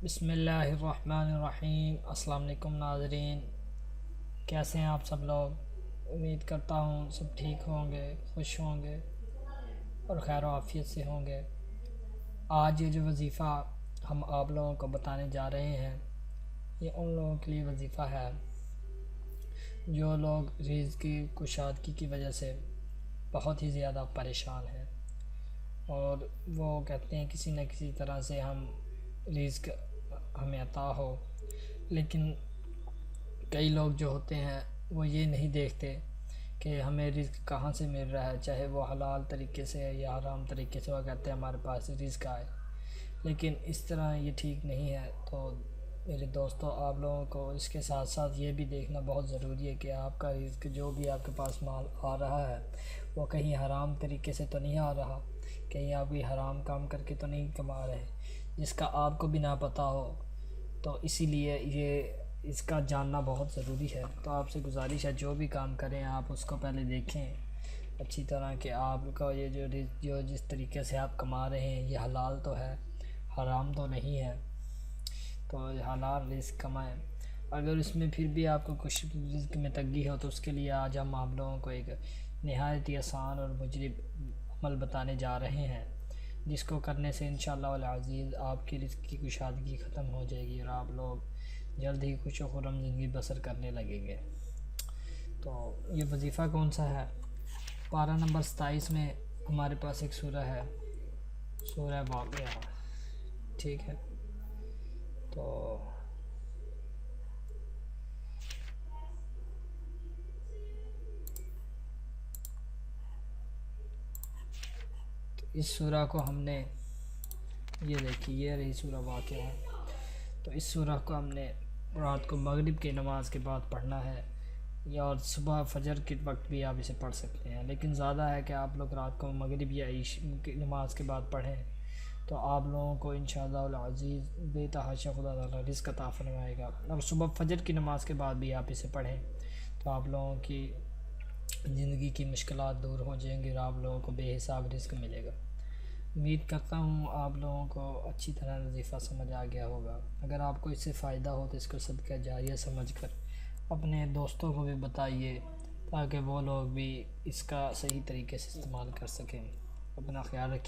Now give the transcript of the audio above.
بسم اللہ الرحمن الرحیم۔ السلام علیکم ناظرین، کیسے ہیں آپ سب لوگ؟ امید کرتا ہوں سب ٹھیک ہوں گے، خوش ہوں گے اور خیر و عافیت سے ہوں گے۔ آج یہ جو وظیفہ ہم آپ لوگوں کو بتانے جا رہے ہیں، یہ ان لوگوں کے لیے وظیفہ ہے جو لوگ رزق کی کشادگی کی وجہ سے بہت ہی زیادہ پریشان ہیں، اور وہ کہتے ہیں کسی نہ کسی طرح سے ہم رزق ہمیں عطا ہو، لیکن کئی لوگ جو ہوتے ہیں وہ یہ نہیں دیکھتے کہ ہمیں رزق کہاں سے مل رہا ہے، چاہے وہ حلال طریقے سے یا حرام طریقے سے۔ وہ کہتے ہیں ہمارے پاس رزق آئے، لیکن اس طرح یہ ٹھیک نہیں ہے۔ تو میرے دوستو، آپ لوگوں کو اس کے ساتھ ساتھ یہ بھی دیکھنا بہت ضروری ہے کہ آپ کا رزق جو بھی آپ کے پاس مال آ رہا ہے وہ کہیں حرام طریقے سے تو نہیں آ رہا، کہیں آپ بھی حرام کام کر کے تو نہیں کما رہے جس کا آپ کو بھی نہ پتہ ہو۔ تو اسی لیے اس کا جاننا بہت ضروری ہے۔ تو آپ سے گزارش ہے جو بھی کام کریں آپ اس کو پہلے دیکھیں اچھی طرح کہ آپ کا یہ جو جس طریقے سے آپ کما رہے ہیں یہ حلال تو ہے، حرام تو نہیں ہے۔ تو حلال رزق کمائیں۔ اگر اس میں پھر بھی آپ کو کچھ رزق میں تنگی ہو تو اس کے لیے آج ہم آپ لوگوں کو ایک نہایت ہی آسان اور مجرب عمل بتانے جا رہے ہیں، جس کو کرنے سے انشاءاللہ العزیز آپ کی رزق کی کشادگی ختم ہو جائے گی اور آپ لوگ جلد ہی خوش و خرم زندگی بسر کرنے لگیں گے۔ تو یہ وظیفہ کون سا ہے؟ پارہ نمبر 27 میں ہمارے پاس ایک سورہ ہے، سورہ واقعہ، ٹھیک ہے؟ تو اس سورہ کو ہم نے، یہ دیکھیے یہ رہی سورہ واقعہ، تو اس سورہ کو ہم نے رات کو مغرب کی نماز کے بعد پڑھنا ہے، یا اور صبح فجر کے وقت بھی آپ اسے پڑھ سکتے ہیں، لیکن زیادہ ہے کہ آپ لوگ رات کو مغرب یا عشاء کی نماز کے بعد پڑھیں تو آپ لوگوں کو انشاءاللہ العزیز بے تحاشا خدا تعالیٰ رزق عطا فرمائے گا۔ اور صبح فجر کی نماز کے بعد بھی آپ اسے پڑھیں تو آپ لوگوں کی زندگی کی مشکلات دور ہو جائیں گی اور آپ لوگوں کو بے حساب رزق ملے گا۔ امید کرتا ہوں آپ لوگوں کو اچھی طرح وظیفہ سمجھ آ گیا ہوگا۔ اگر آپ کو اس سے فائدہ ہو تو اس کو صدقہ جاریہ سمجھ کر اپنے دوستوں کو بھی بتائیے تاکہ وہ لوگ بھی اس کا صحیح طریقے سے استعمال کر سکیں۔ اپنا خیال رکھیے۔